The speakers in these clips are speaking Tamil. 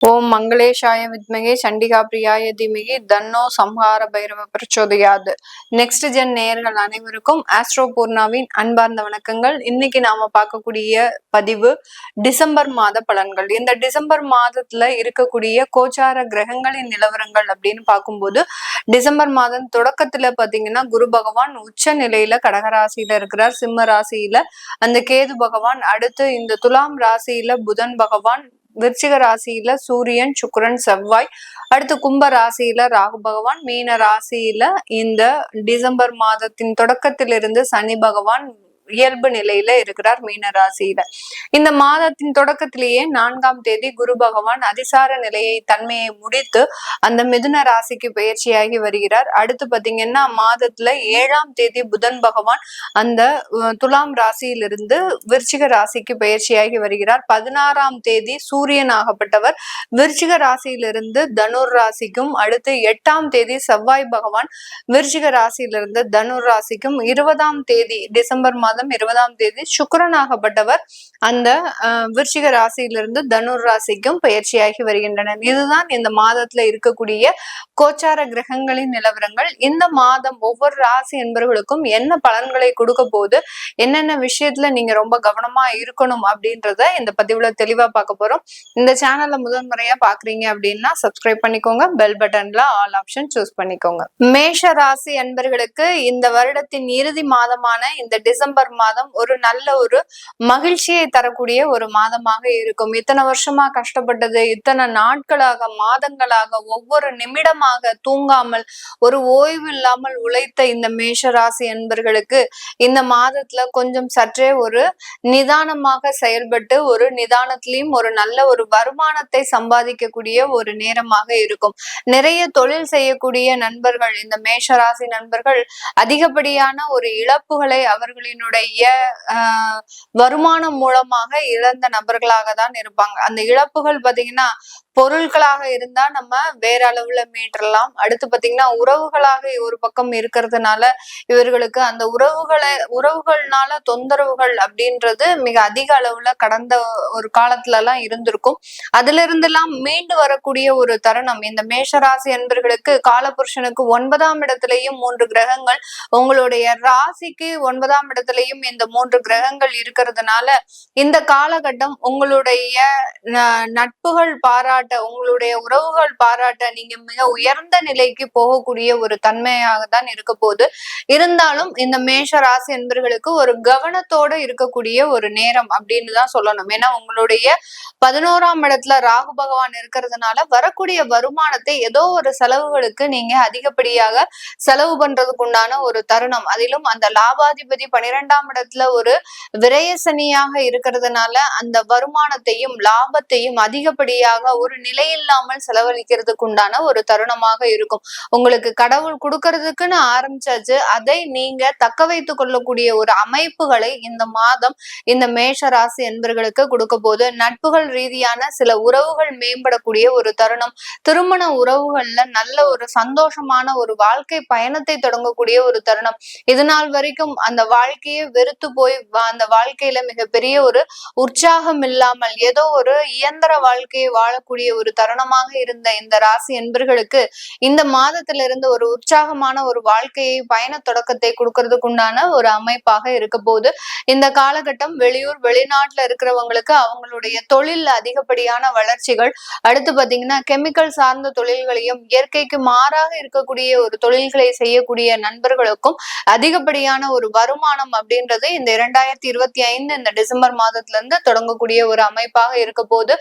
ஓம் மங்களேஷாய வித்மகே சண்டிகா பிரியாய தீமகி தன்னோ சம்ஹார பைரவ பிரச்சோதயாது. நெக்ஸ்ட் ஜென் நேயர்கள் அனைவருக்கும் ஆஸ்ட்ரோ பூர்ணாவின் அன்பார்ந்த வணக்கங்கள். இன்னைக்கு நாம பார்க்கக்கூடிய பதிவு டிசம்பர் மாத பலன்கள். இந்த டிசம்பர் மாதத்துல இருக்கக்கூடிய கோச்சார கிரகங்களின் நிலவரங்கள் அப்படின்னு பார்க்கும்போது டிசம்பர் மாதம் தொடக்கத்துல பாத்தீங்கன்னா குரு பகவான் உச்ச நிலையில கடகராசியில இருக்கிறார். சிம்ம ராசியில அந்த கேது பகவான், அடுத்து இந்த துலாம் ராசியில புதன் பகவான், விருச்சிக ராசியில சூரியன், சுக்கிரன், செவ்வாய், அடுத்து கும்ப ராசியில ராகு பகவான், மீன ராசியில இந்த டிசம்பர் மாதத்தின் தொடக்கத்திலிருந்து சனி பகவான் இயல்பு நிலையில இருக்கிறார் மீன ராசியில. இந்த மாதத்தின் தொடக்கத்திலேயே 4ஆம் தேதி குரு பகவான் அதிசார நிலையை தன்மையை முடித்து அந்த மிதுன ராசிக்கு பயிற்சியாகி வருகிறார். அடுத்து பாத்தீங்கன்னா மாதத்துல 7ஆம் தேதி புதன் பகவான் அந்த துலாம் ராசியிலிருந்து விருச்சிக ராசிக்கு பயிற்சியாகி வருகிறார். 16ஆம் தேதி சூரியன் ஆகப்பட்டவர் விருச்சிக ராசியிலிருந்து தனுர் ராசிக்கும், அடுத்து 8ஆம் தேதி செவ்வாய் பகவான் விருச்சிக ராசியிலிருந்து தனுர் ராசிக்கும், 20ஆம் தேதி டிசம்பர் மாதம் 20ஆம் தேதி சுக்கிரனாகப்பட்டவர் அந்த விருச்சிக ராசியிலிருந்து தனுர் ராசிக்கும் பயிற்சியாகி வருகின்றனர். இதுதான் இந்த மாதத்துல இருக்கக்கூடிய கோச்சார கிரகங்களின் நிலவரங்கள். இந்த மாதம் ஒவ்வொரு ராசி என்பவர்களுக்கும் என்ன பலன்களை கொடுக்க போது, என்னென்ன விஷயத்துல நீங்க ரொம்ப கவனமா இருக்கணும் அப்படின்றத இந்த பதிவுல தெளிவா பார்க்க போறோம். இந்த சேனல்ல முதன்முறையா பாக்குறீங்க அப்படின்னா சப்ஸ்கிரைப் பண்ணிக்கோங்க, பெல் பட்டன்ல ஆல் ஆப்ஷன் சூஸ் பண்ணிக்கோங்க. மேஷ ராசி என்பவர்களுக்கு இந்த வருடத்தின் இறுதி மாதமான இந்த டிசம்பர் மாதம் ஒரு நல்ல ஒரு மகிழ்ச்சியை தரக்கூடிய ஒரு மாதமாக இருக்கும். இத்தனை வருஷமா கஷ்டப்பட்டது, இத்தனை நாட்களாக மாதங்களாக ஒவ்வொரு நிமிடமாக தூங்காமல் ஒரு ஓய்வு இல்லாமல் உழைத்த இந்த மேஷ ராசி என்பர்களுக்கு இந்த மாதத்துல கொஞ்சம் சற்றே ஒரு நிதானமாக செயல்பட்டு ஒரு நிதானத்திலையும் ஒரு நல்ல ஒரு வருமானத்தை சம்பாதிக்கக்கூடிய ஒரு நேரமாக இருக்கும். நிறைய தொழில் செய்யக்கூடிய நண்பர்கள், இந்த மேஷ ராசி நண்பர்கள் அதிகப்படியான ஒரு இழப்புகளை அவர்களினுடைய வருமானம் மூலமாக இழந்த நபர்களாக தான் இருப்பாங்க. அந்த இழப்புகள் பாத்தீங்கன்னா பொருட்களாக இருந்தா நம்ம வேற அளவுல மீட்டரலாம். அடுத்து பாத்தீங்கன்னா உறவுகளாக ஒரு பக்கம் இருக்கிறதுனால இவர்களுக்கு அந்த உறவுகள்னால தொந்தரவுகள் அப்படின்றது மிக அதிக அளவுல கடந்த ஒரு காலத்துல எல்லாம் இருந்திருக்கும். அதுல இருந்தெல்லாம் மீண்டு வரக்கூடிய ஒரு தருணம் இந்த மேஷராசி என்பர்களுக்கு. காலபுருஷனுக்கு 9ஆம் இடத்திலையும் 3 கிரகங்கள், உங்களுடைய ராசிக்கு 9ஆம் இடத்திலையும் இந்த 3 கிரகங்கள் இருக்கிறதுனால இந்த காலகட்டம் உங்களுடைய நட்புகள் பாராட்ட, உங்களுடைய உறவுகள் பாராட்ட நீங்க மிக உயர்ந்த நிலைக்கு போகக்கூடிய ஒரு தன்மையாக தான் இருக்க போது. இருந்தாலும் இந்த மேஷ ராசி என்பர்களுக்கு ஒரு கவனத்தோட இருக்கக்கூடிய ஒரு நேரம் அப்படின்னு தான் சொல்லணும். ஏன்னா உங்களுடைய 11ஆம் இடத்துல ராகு பகவான் இருக்கிறதுனால வரக்கூடிய வருமானத்தை ஏதோ ஒரு செலவுகளுக்கு நீங்க அதிகப்படியாக செலவு பண்றதுக்கு உண்டான ஒரு தருணம். அதிலும் அந்த லாபாதிபதி 12ஆம் இடத்துல ஒரு விரயசனியாக இருக்கிறதுனால அந்த வருமானத்தையும் லாபத்தையும் அதிகப்படியாக ஒரு நிலையில்லாமல் செலவழிக்கிறதுக்கு உண்டான ஒரு தருணமாக இருக்கும். உங்களுக்கு கடவுள் கொடுக்கறதுக்குன்னு ஆரம்பிச்சாச்சு, அதை நீங்க தக்க வைத்துக் கொள்ளக்கூடிய ஒரு அமைப்புகளை இந்த மாதம் இந்த மேஷ ராசி என்பர்களுக்கு கொடுக்க போது. நட்புகள் ரீதியான சில உறவுகள் மேம்படக்கூடிய ஒரு தருணம். திருமண உறவுகள்ல நல்ல ஒரு சந்தோஷமான ஒரு வாழ்க்கை பயணத்தை தொடங்கக்கூடிய ஒரு தருணம். இது நாள் வரைக்கும் அந்த வாழ்க்கையை வெறுத்து போய் அந்த வாழ்க்கையில மிகப்பெரிய ஒரு உற்சாகம் இல்லாமல் ஏதோ ஒரு இயந்திர வாழ்க்கையை வாழக்கூடிய ஒரு தருணமாக இருந்த இந்த ராசி என்பர்களுக்கு இந்த மாதத்திலிருந்து ஒரு உற்சாகமான ஒரு வாழ்க்கையை பயண தொடக்கத்தை கொடுக்கறதுக்கு உண்டான ஒரு அமைப்பாக இருக்க போது. இந்த காலகட்டம் வெளியூர் வெளிநாட்டுல இருக்கிறவங்களுக்கு அவங்களுடைய தொழில் அதிகப்படியான வளர்ச்சிகள், அடுத்து பாத்தீங்கன்னா கெமிக்கல் சார்ந்த தொழில்களையும் இயற்கைக்கு மாறாக இருக்கக்கூடிய ஒரு தொழில்களை செய்யக்கூடிய நண்பர்களுக்கும் அதிகப்படியான ஒரு வருமானம் அப்படின்றது இந்த 2025 இந்த டிசம்பர் மாதத்துல இருந்து தொடங்கக்கூடிய ஒரு அமைப்பாக இருக்க போது.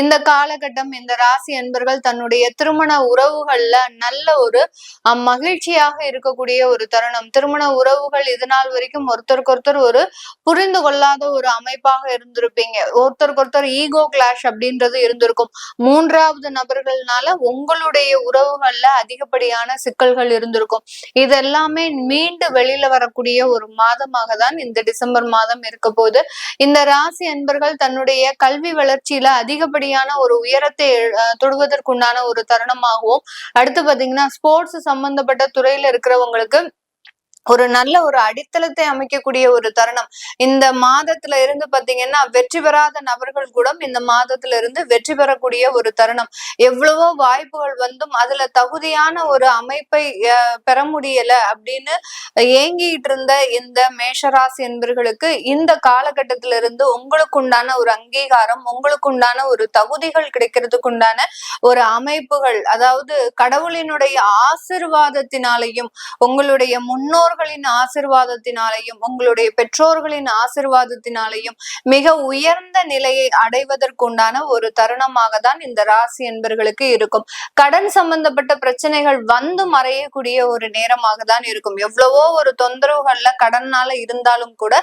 இந்த காலகட்டம் இந்த ராசி என்பர்கள் தன்னுடைய திருமண உறவுகள்ல நல்ல ஒரு மகிழ்ச்சியாக இருக்கக்கூடிய ஒரு தருணம். திருமண உறவுகள் இது நாள் வரைக்கும் ஒருத்தருக்கு ஒரு புரிந்து கொள்ளாத ஒரு அமைப்பாக இருந்திருப்பீங்க. ஒருத்தருக்கு ஈகோ கிளாஷ் அப்படின்றது இருந்திருக்கும். 3வது நபர்கள்னால உங்களுடைய உறவுகள்ல அதிகப்படியான சிக்கல்கள் இருந்திருக்கும். இதெல்லாமே மீண்டு வெளியில வரக்கூடிய ஒரு மாதமாக தான் இந்த டிசம்பர் மாதம் இருக்க போது. இந்த ராசி என்பர்கள் தன்னுடைய கல்வி வளர்ச்சியில அதிகப்படியான ஒரு உயரத்தை தொடுவதற்குண்டான ஒரு தருணமாகவும், அடுத்து பாத்தீங்கன்னா ஸ்போர்ட்ஸ் சம்பந்தப்பட்ட துறையில இருக்கிறவங்களுக்கு ஒரு நல்ல ஒரு அடித்தளத்தை அமைக்கக்கூடிய ஒரு தருணம். இந்த மாதத்துல இருந்து பாத்தீங்கன்னா வெற்றி பெறாத நபர்கள் கூட இந்த மாதத்துல இருந்து வெற்றி பெறக்கூடிய ஒரு தருணம். எவ்வளவோ வாய்ப்புகள் வந்தும் அதுல தகுதியான ஒரு அமைப்பை பெற முடியல அப்படின்னு ஏங்கிட்டு இருந்த இந்த மேஷராசி என்பர்களுக்கு இந்த காலகட்டத்தில இருந்து உங்களுக்கு உண்டான ஒரு அங்கீகாரம், உங்களுக்கு உண்டான ஒரு தகுதிகள் கிடைக்கிறதுக்கு உண்டான ஒரு அமைப்புகள், அதாவது கடவுளினுடைய ஆசிர்வாதத்தினாலையும் உங்களுடைய முன்னோர்களின் ஆசிர்வாதத்தினாலையும் உங்களுடைய பெற்றோர்களின் ஆசிர்வாதத்தினாலையும் மிக உயர்ந்த நிலையை அடைவதற்குண்டான ஒரு தருணமாக தான் இந்த ராசி என்பர்களுக்கு இருக்கும். கடன் சம்பந்தப்பட்ட பிரச்சனைகள் வந்து மறையக்கூடிய ஒரு நேரமாக தான் இருக்கும். எவ்வளவோ ஒரு தொந்தரவுகள்ல கடனால இருந்தாலும் கூட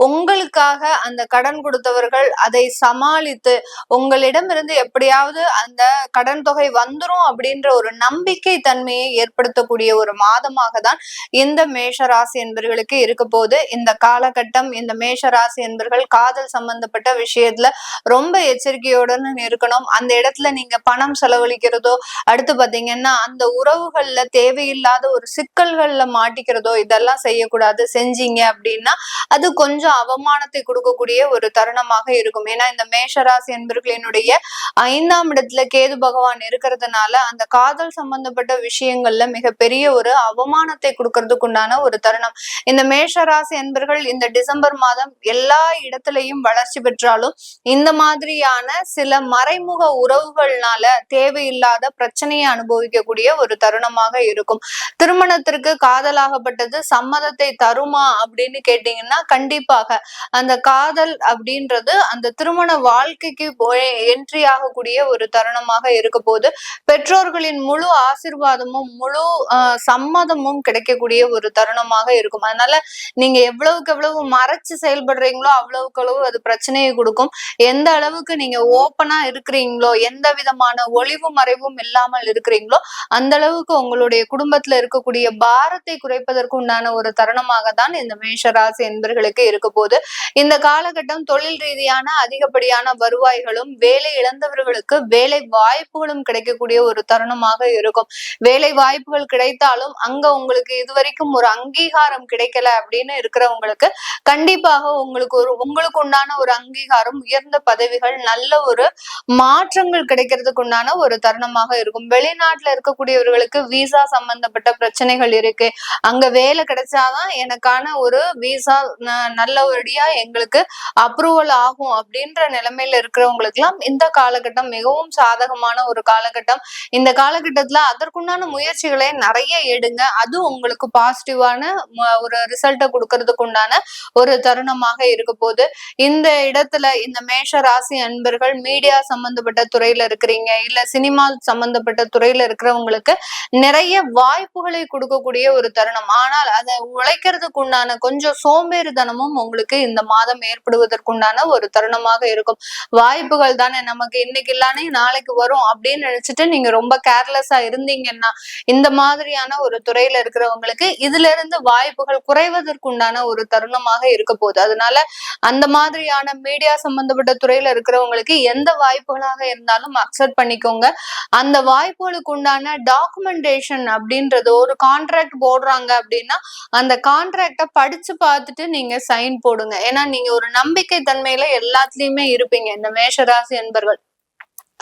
உங்களுக்காக அந்த கடன் கொடுத்தவர்கள் அதை சமாளித்து உங்களிடமிருந்து எப்படியாவது அந்த கடன் தொகை வந்துரும் அப்படின்ற ஒரு நம்பிக்கை தன்மையை ஏற்படுத்தக்கூடிய ஒரு மாதமாக தான் இந்த மேஷ ராசி என்பர்களுக்கு இருக்க போது. இந்த காலகட்டம் இந்த மேஷ ராசி என்பர்கள் காதல் சம்பந்தப்பட்ட விஷயத்துல ரொம்ப எச்சரிக்கையுடன் இருக்கணும். அந்த இடத்துல நீங்க பணம் செலவழிக்கிறதோ, அடுத்து பாத்தீங்கன்னா அந்த உறவுகள்ல தேவையில்லாத ஒரு சிக்கல்கள்ல மாட்டிக்கிறதோ இதெல்லாம் செய்யக்கூடாது. செஞ்சீங்க அப்படின்னா அது கொஞ்சம் அவமானத்தை கொடுக்கக்கூடிய ஒரு தருணமாக இருக்கும். ஏன்னா இந்த மேஷராசி என்பர்களினுடைய 5ஆம் இடத்துல கேது பகவான் இருக்கிறதுனால அந்த காதல் சம்பந்தப்பட்ட விஷயங்கள்ல மிகப்பெரிய ஒரு அவமானத்தை கொடுக்கறதுக்கு உண்டான ஒரு தருணம். இந்த மேஷராசி என்பர்கள் இந்த டிசம்பர் மாதம் எல்லா இடத்திலையும் வளர்ச்சி பெற்றாலும் இந்த மாதிரியான சில மறைமுக உறவுகள்னால தேவையில்லாத பிரச்சனையை அனுபவிக்கக்கூடிய ஒரு தருணமாக இருக்கும். திருமணத்திற்கு காதலாகப்பட்டது சம்மதத்தை தருமா அப்படின்னு கேட்டீங்கன்னா கண்டிப்பாக அந்த காதல் அப்படின்றது அந்த திருமண வாழ்க்கைக்கு என்ட்ரி ஆகக்கூடிய ஒரு தருணமாக இருக்க போது பெற்றோர்களின் முழு ஆசிர்வாதமும் முழு சம்மதமும் கிடைக்கக்கூடிய ஒரு தருணமாக இருக்கும். அதனால நீங்க எவ்வளவுக்கு எவ்வளவு மறைச்சு செயல்படுறீங்களோ அவ்வளவுக்கு அளவு அது பிரச்சனையை கொடுக்கும். எந்த அளவுக்கு நீங்க ஓப்பனா இருக்கிறீங்களோ, எந்த விதமான ஒளிவு மறைவும் இல்லாமல் இருக்கிறீங்களோ அந்த அளவுக்கு உங்களுடைய குடும்பத்துல இருக்கக்கூடிய பாரத்தை குறைப்பதற்கு உண்டான ஒரு தருணமாக தான் இந்த மேஷராசி என்பர்களுக்கு இருக்க போது. இந்த காலகட்டம் தொழில் ரீதியான அதிகப்படியான வருவாய்களும் வேலை இழந்தவர்களுக்கு வேலை வாய்ப்புகளும் கிடைக்கக்கூடிய ஒரு தருணமாக இருக்கும். வேலை வாய்ப்புகள் கிடைத்தாலும் அங்க உங்களுக்கு இதுவரைக்கும் ஒரு அங்கீகாரம் கிடைக்கல அப்படின்னு இருக்கிறவங்களுக்கு கண்டிப்பாக உங்களுக்கு உண்டான ஒரு அங்கீகாரம், உயர்ந்த பதவிகள், நல்ல ஒரு மாற்றங்கள் கிடைக்கிறதுக்கு உண்டான ஒரு தருணமாக இருக்கும். வெளிநாட்டுல இருக்கக்கூடியவர்களுக்கு விசா சம்பந்தப்பட்ட பிரச்சனைகள் இருக்கு. அங்க வேலை கிடைச்சாதான் எனக்கான ஒரு விசா நல்லபடியா எங்களுக்கு அப்ரூவல் ஆகும் அப்படின்ற நிலைமையில இருக்கிறவங்களுக்கு எல்லாம் இந்த காலகட்டம் மிகவும் சாதகமான ஒரு காலகட்டம். இந்த காலகட்டத்துல அதற்குண்டான முயற்சிகளை நிறைய எடுங்க. அது உங்களுக்கு பாசிட்டிவான ஒரு ரிசல்ட்டை கொடுக்கறதுக்கு உண்டான ஒரு தருணமாக இருக்க போது. இந்த இடத்துல இந்த மேஷ ராசி அன்பர்கள் மீடியா சம்பந்தப்பட்ட துறையில இருக்கிறீங்க, இல்ல சினிமா சம்பந்தப்பட்ட துறையில இருக்கிறவங்களுக்கு நிறைய வாய்ப்புகளை கொடுக்கக்கூடிய ஒரு தருணம். ஆனால் அதை உழைக்கிறதுக்கு உண்டான கொஞ்சம் சோம்பேறித்தனமும் உங்களுக்கு இந்த மாதம் ஏற்படுவதற்குண்டான ஒரு தருணமாக இருக்கும். வாய்ப்புகள் தானே நமக்கு இன்னைக்கு இல்லானே நாளைக்கு வரும் அப்படின்னு நினைச்சிட்டு நீங்க ரொம்ப கேர்லெஸ்ஸா இருந்தீங்கன்னா இந்த மாதிரியான ஒரு துறையில இருக்கிறவங்களுக்கு இதுல இருந்து வாய்ப்புகள் குறைவதற்குண்டான ஒரு தருணமாக இருக்க போகுது. அதனால அந்த மாதிரியான மீடியா சம்பந்தப்பட்ட துறையில இருக்கிறவங்களுக்கு எந்த வாய்ப்புகளாக இருந்தாலும் அக்செப்ட் பண்ணிக்கோங்க. அந்த வாய்ப்புகளுக்கு உண்டான டாக்குமெண்டேஷன் அப்படின்றது, ஒரு கான்ட்ராக்ட் போடுறாங்க அப்படின்னா அந்த கான்ட்ராக்ட படிச்சு பார்த்துட்டு நீங்க சைன் போடுங்க. ஏன்னா நீங்க ஒரு நம்பிக்கை தன்மையில எல்லாத்துலயுமே இருப்பீங்க இந்த மேஷராசி என்பர்கள்.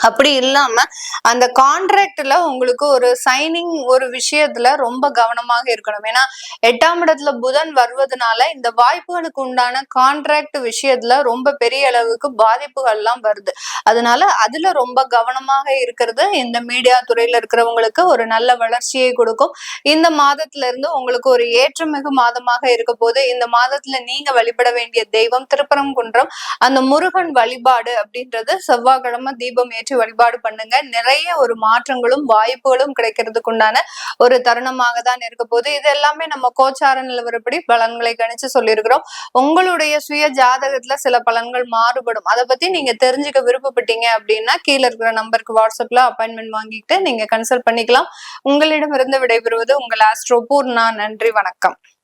அப்படி இல்லாம அந்த கான்ட்ராக்ட்ல உங்களுக்கு ஒரு சைனிங் ஒரு விஷயத்துல ரொம்ப கவனமாக இருக்கணும். ஏன்னா 8ஆம் இடத்துல புதன் வருவதனால இந்த வாய்ப்புகளுக்கு உண்டான கான்ட்ராக்ட் விஷயத்துல ரொம்ப பெரிய அளவுக்கு பாதிப்புகள் எல்லாம் வருது. அதனால அதுல ரொம்ப கவனமாக இருக்கிறது இந்த மீடியா துறையில இருக்கிறவங்களுக்கு ஒரு நல்ல வளர்ச்சியை கொடுக்கும். இந்த மாதத்துல இருந்து உங்களுக்கு ஒரு ஏற்றமிகு மாதமாக இருக்க போது. இந்த மாதத்துல நீங்க வழிபட வேண்டிய தெய்வம் திருப்பரங்குன்றம் அந்த முருகன் வழிபாடு அப்படின்றது செவ்வாய்க்கிழமை தீபம் வழிபாடு பண்ணுங்க. நிறைய ஒரு மாற்றங்களும் வாய்ப்புகளும் கிடைக்கிறதுக்கு உண்டான ஒரு தருணமாக தான் இருக்க போது. இது எல்லாமே நம்ம கோச்சார நிலவரப்படி பலன்களை கணிச்சு சொல்லியிருக்கிறோம். உங்களுடைய சுய ஜாதகத்துல சில பலன்கள் மாறுபடும். அதை பத்தி நீங்க தெரிஞ்சுக்க விருப்பப்பட்டீங்க அப்படின்னா கீழே இருக்கிற நம்பருக்கு வாட்ஸ்அப்ல அப்பாயின்மெண்ட் வாங்கிட்டு நீங்க கன்சல்ட் பண்ணிக்கலாம். உங்களிடமிருந்து விடைபெறுவது உங்கள் ஆஸ்ட்ரோ பூர்ணா. நன்றி, வணக்கம்.